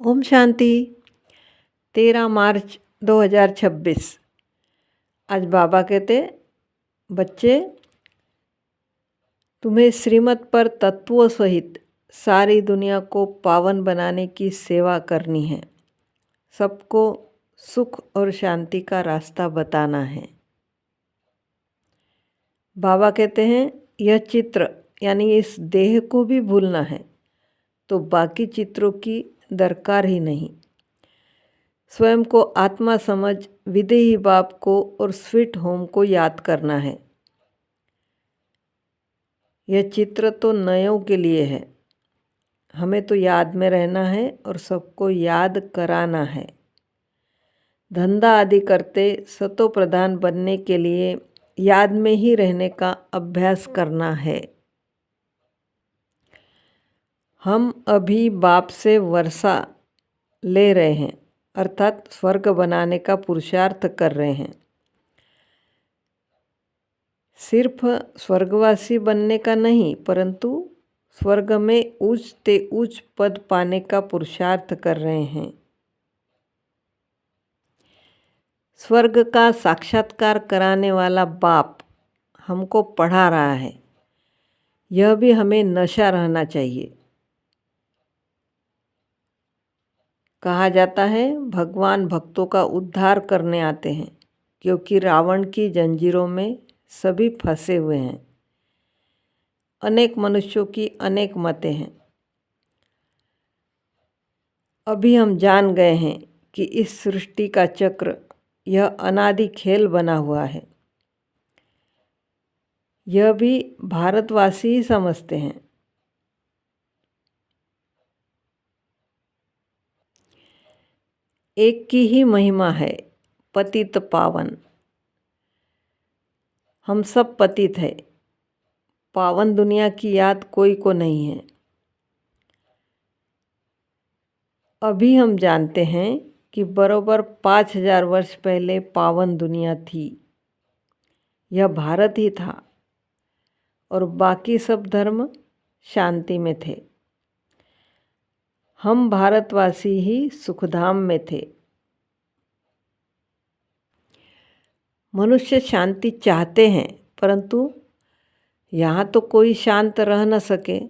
ओम शांति। 13 मार्च 2026। आज बाबा कहते, बच्चे तुम्हें श्रीमत पर तत्वों सहित सारी दुनिया को पावन बनाने की सेवा करनी है। सबको सुख और शांति का रास्ता बताना है। बाबा कहते हैं यह चित्र यानी इस देह को भी भूलना है तो बाकी चित्रों की दरकार ही नहीं। स्वयं को आत्मा समझ विदेही बाप को और स्वीट होम को याद करना है। यह चित्र तो नयों के लिए है, हमें तो याद में रहना है और सबको याद कराना है। धंधा आदि करते सतो प्रधान बनने के लिए याद में ही रहने का अभ्यास करना है। हम अभी बाप से वर्षा ले रहे हैं, अर्थात स्वर्ग बनाने का पुरुषार्थ कर रहे हैं। सिर्फ स्वर्गवासी बनने का नहीं, परंतु स्वर्ग में उच्च से उच्च पद पाने का पुरुषार्थ कर रहे हैं। स्वर्ग का साक्षात्कार कराने वाला बाप हमको पढ़ा रहा है। यह भी हमें नशा रहना चाहिए। कहा जाता है भगवान भक्तों का उद्धार करने आते हैं, क्योंकि रावण की जंजीरों में सभी फंसे हुए हैं। अनेक मनुष्यों की अनेक मतें हैं। अभी हम जान गए हैं कि इस सृष्टि का चक्र यह अनादि खेल बना हुआ है। यह भी भारतवासी ही समझते हैं। एक की ही महिमा है, पतित पावन। हम सब पतित है। पावन दुनिया की याद कोई को नहीं है। अभी हम जानते हैं कि बरोबर 5000 वर्ष पहले पावन दुनिया थी। यह भारत ही था और बाकी सब धर्म शांति में थे। हम भारतवासी ही सुखधाम में थे। मनुष्य शांति चाहते हैं, परंतु यहाँ तो कोई शांत रह न सके।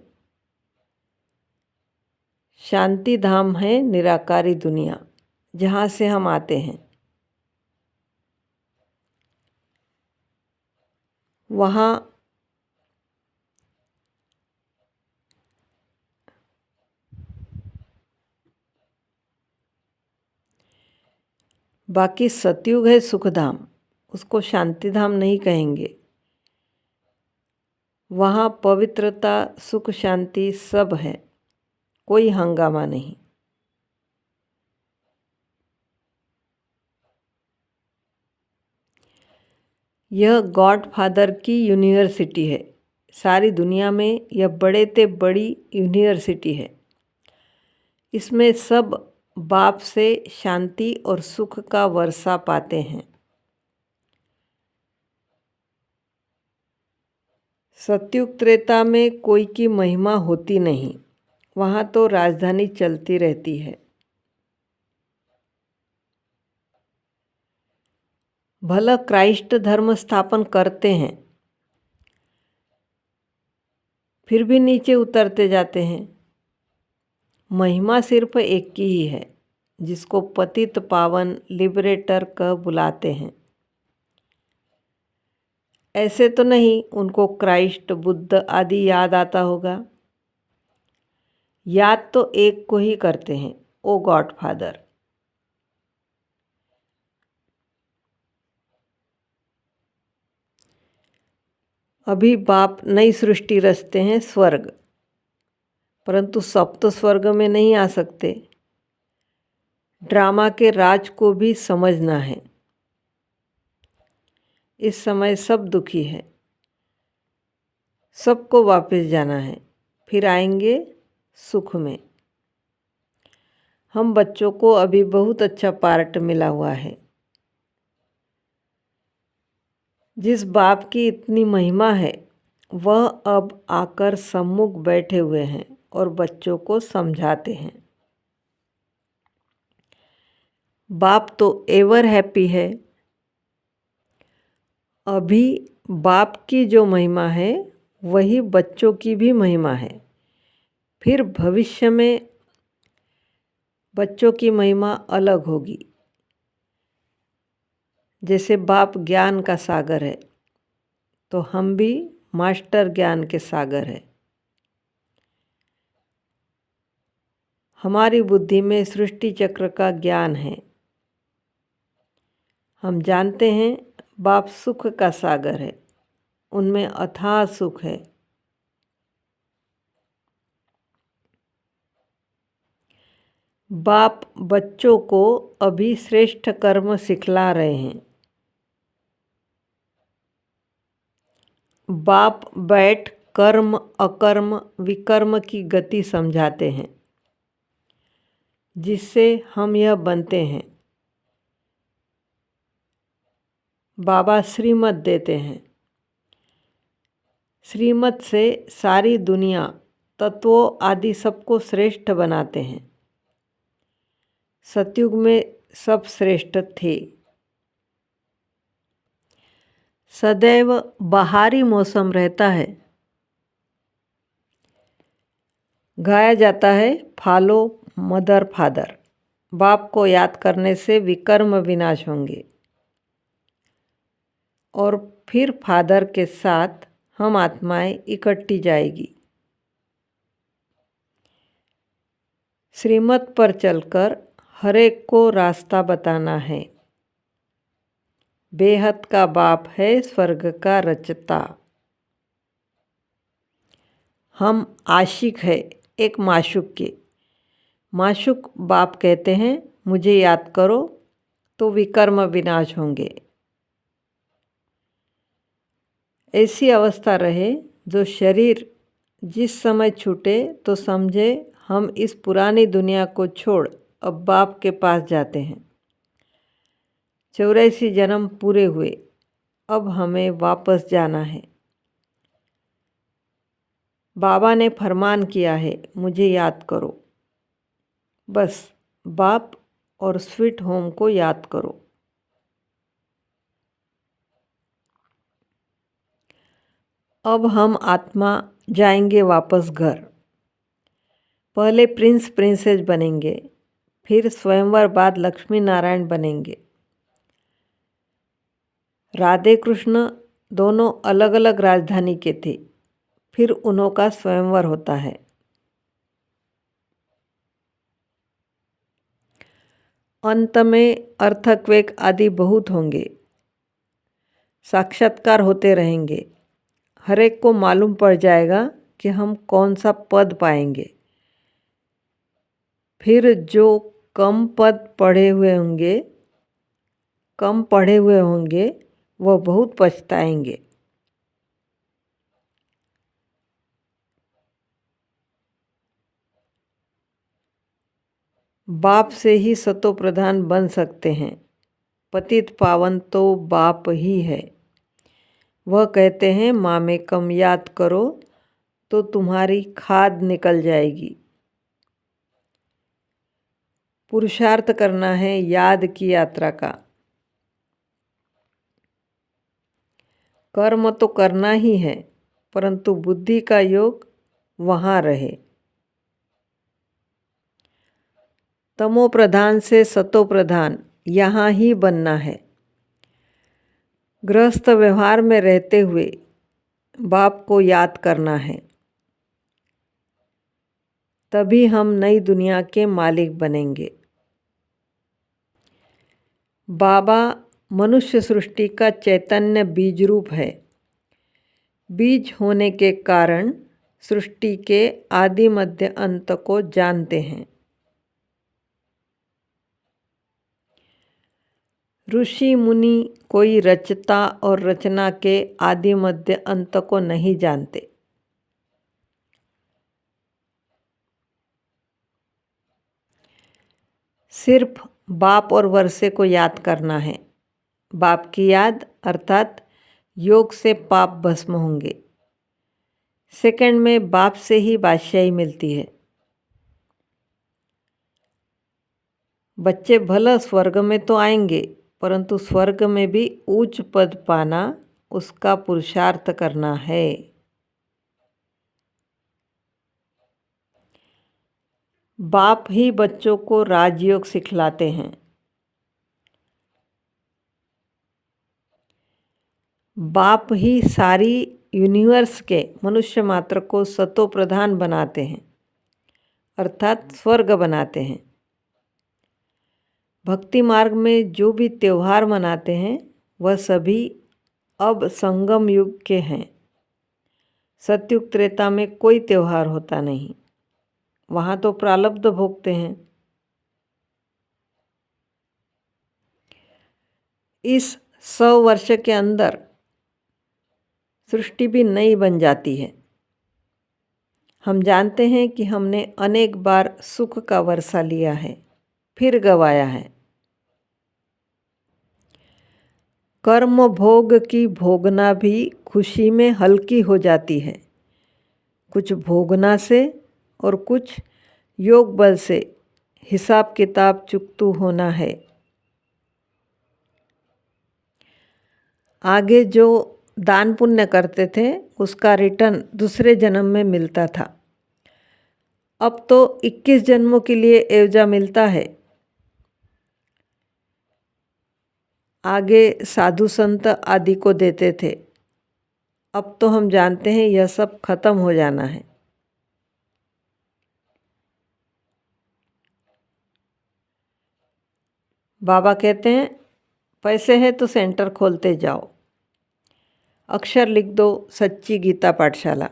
शांति धाम है निराकारी दुनिया, जहाँ से हम आते हैं। वहाँ बाकी सतयुग है सुखधाम, उसको शांति धाम नहीं कहेंगे। वहाँ पवित्रता, सुख, शांति सब है, कोई हंगामा नहीं। यह गॉड फादर की यूनिवर्सिटी है। सारी दुनिया में यह बड़े से बड़ी यूनिवर्सिटी है। इसमें सब बाप से शांति और सुख का वर्षा पाते हैं। सतयुग त्रेता में कोई की महिमा होती नहीं, वहाँ तो राजधानी चलती रहती है। भला क्राइस्ट धर्म स्थापन करते हैं, फिर भी नीचे उतरते जाते हैं। महिमा सिर्फ एक की ही है, जिसको पतित पावन लिबरेटर कह बुलाते हैं। ऐसे तो नहीं उनको क्राइस्ट, बुद्ध आदि याद आता होगा। याद तो एक को ही करते हैं, ओ गॉड फादर। अभी बाप नई सृष्टि रचते हैं, स्वर्ग, परंतु सब तो स्वर्ग में नहीं आ सकते। ड्रामा के राज को भी समझना है। इस समय सब दुखी है, सबको वापस जाना है, फिर आएंगे सुख में। हम बच्चों को अभी बहुत अच्छा पार्ट मिला हुआ है। जिस बाप की इतनी महिमा है, वह अब आकर सम्मुख बैठे हुए हैं और बच्चों को समझाते हैं। बाप तो एवर हैप्पी है। अभी बाप की जो महिमा है वही बच्चों की भी महिमा है। फिर भविष्य में बच्चों की महिमा अलग होगी। जैसे बाप ज्ञान का सागर है तो हम भी मास्टर ज्ञान के सागर है। हमारी बुद्धि में सृष्टि चक्र का ज्ञान है। हम जानते हैं बाप सुख का सागर है, उनमें अथाह सुख है। बाप बच्चों को अभी श्रेष्ठ कर्म सिखला रहे हैं। बाप बैठ कर्म अकर्म विकर्म की गति समझाते हैं, जिससे हम यह बनते हैं। बाबा श्रीमत देते हैं। श्रीमत से सारी दुनिया तत्वों आदि सबको श्रेष्ठ बनाते हैं। सतयुग में सब श्रेष्ठ थे। सदैव बाहरी मौसम रहता है। गाया जाता है फॉलो मदर फादर। बाप को याद करने से विकर्म विनाश होंगे और फिर फादर के साथ हम आत्माएं इकट्ठी जाएगी। श्रीमत पर चलकर हर एक को रास्ता बताना है। बेहद का बाप है स्वर्ग का रचता। हम आशिक है एक माशूक के। माशूक बाप कहते हैं मुझे याद करो तो विकर्म विनाश होंगे। ऐसी अवस्था रहे जो शरीर जिस समय छूटे तो समझे हम इस पुरानी दुनिया को छोड़ अब बाप के पास जाते हैं। 84 जन्म पूरे हुए, अब हमें वापस जाना है। बाबा ने फरमान किया है मुझे याद करो। बस बाप और स्वीट होम को याद करो। अब हम आत्मा जाएंगे वापस घर। पहले प्रिंस प्रिंसेस बनेंगे, फिर स्वयंवर बाद लक्ष्मी नारायण बनेंगे। राधे कृष्ण दोनों अलग अलग राजधानी के थे, फिर उन्हों का स्वयंवर होता है। अंत में अर्थक्वेक आदि बहुत होंगे। साक्षात्कार होते रहेंगे। हर एक को मालूम पड़ जाएगा कि हम कौन सा पद पाएंगे। फिर जो कम पढ़े हुए होंगे वह बहुत पछताएंगे। बाप से ही सतो प्रधान बन सकते हैं। पतित पावन तो बाप ही है। वह कहते हैं मामेकम याद करो तो तुम्हारी खाद निकल जाएगी। पुरुषार्थ करना है याद की यात्रा का। कर्म तो करना ही है, परंतु बुद्धि का योग वहाँ रहे। तमो प्रधान से सतो प्रधान यहाँ ही बनना है। गृहस्थ व्यवहार में रहते हुए बाप को याद करना है, तभी हम नई दुनिया के मालिक बनेंगे। बाबा मनुष्य सृष्टि का चैतन्य बीज रूप है। बीज होने के कारण सृष्टि के आदि मध्य अंत को जानते हैं। ऋषि मुनि कोई रचता और रचना के आदि मध्य अंत को नहीं जानते। सिर्फ बाप और वर्षे को याद करना है। बाप की याद अर्थात योग से पाप भस्म होंगे। सेकंड में बाप से ही बादशाही मिलती है। बच्चे भला स्वर्ग में तो आएंगे, परंतु स्वर्ग में भी उच्च पद पाना उसका पुरुषार्थ करना है। बाप ही बच्चों को राजयोग सिखलाते हैं। बाप ही सारी यूनिवर्स के मनुष्य मात्र को सतो प्रधान बनाते हैं, अर्थात स्वर्ग बनाते हैं। भक्ति मार्ग में जो भी त्यौहार मनाते हैं वह सभी अब संगम युग के हैं। सतयुग त्रेता में कोई त्यौहार होता नहीं, वहाँ तो प्रारब्ध भोगते हैं। इस 100 वर्ष के अंदर सृष्टि भी नई बन जाती है। हम जानते हैं कि हमने अनेक बार सुख का वर्षा लिया है, फिर गवाया है। कर्म भोग की भोगना भी खुशी में हल्की हो जाती है। कुछ भोगना से और कुछ योग बल से हिसाब किताब चुकतू होना है। आगे जो दान पुण्य करते थे उसका रिटर्न दूसरे जन्म में मिलता था। अब तो 21 जन्मों के लिए एवजा मिलता है। आगे साधु संत आदि को देते थे, अब तो हम जानते हैं यह सब खत्म हो जाना है। बाबा कहते हैं पैसे है तो सेंटर खोलते जाओ, अक्षर लिख दो सच्ची गीता पाठशाला।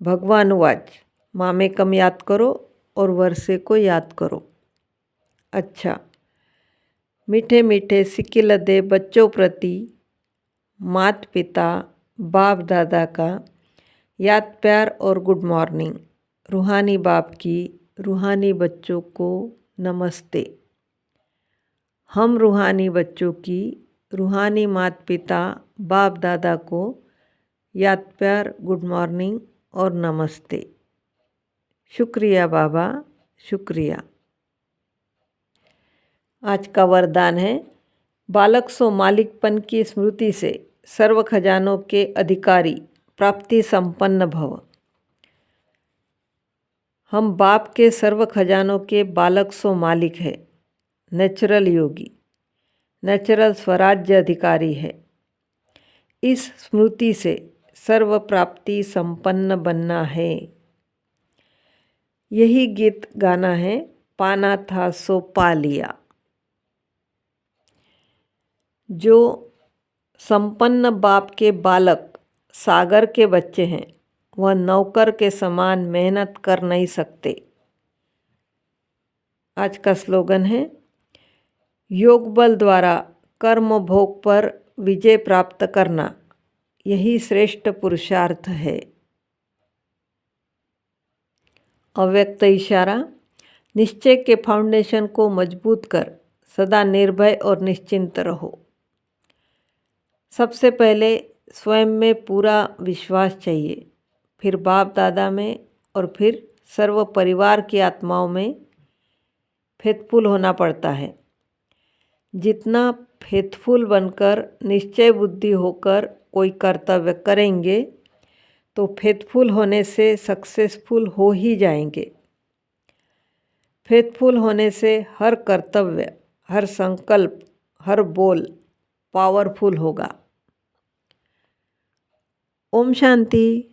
भगवान वाच मामेकम याद करो और वर्षे को याद करो। अच्छा, मीठे मीठे सिक्किल दे बच्चों प्रति माता पिता बाप दादा का याद प्यार और गुड मॉर्निंग। रूहानी बाप की रूहानी बच्चों को नमस्ते। हम रूहानी बच्चों की रूहानी माता पिता बाप दादा को याद प्यार गुड मॉर्निंग और नमस्ते। शुक्रिया बाबा, शुक्रिया। आज का वरदान है, बालक सो मालिकपन की स्मृति से सर्व खजानों के अधिकारी प्राप्ति संपन्न भव। हम बाप के सर्व खजानों के बालक सो मालिक है, नेचुरल योगी, नेचुरल स्वराज्य अधिकारी है। इस स्मृति से सर्व प्राप्ति संपन्न बनना है। यही गीत गाना है, पाना था सो पा लिया। जो संपन्न बाप के बालक सागर के बच्चे हैं वह नौकर के समान मेहनत कर नहीं सकते। आज का स्लोगन है, योग बल द्वारा कर्म भोग पर विजय प्राप्त करना यही श्रेष्ठ पुरुषार्थ है। अव्यक्त इशारा, निश्चय के फाउंडेशन को मजबूत कर सदा निर्भय और निश्चिंत रहो। सबसे पहले स्वयं में पूरा विश्वास चाहिए, फिर बाप दादा में और फिर सर्व परिवार की आत्माओं में फेथफुल होना पड़ता है। जितना फेथफुल बनकर निश्चय बुद्धि होकर कोई कर्तव्य करेंगे तो फेथफुल होने से सक्सेसफुल हो ही जाएंगे। फेथफुल होने से हर कर्तव्य, हर संकल्प, हर बोल पावरफुल होगा। ओम शांति।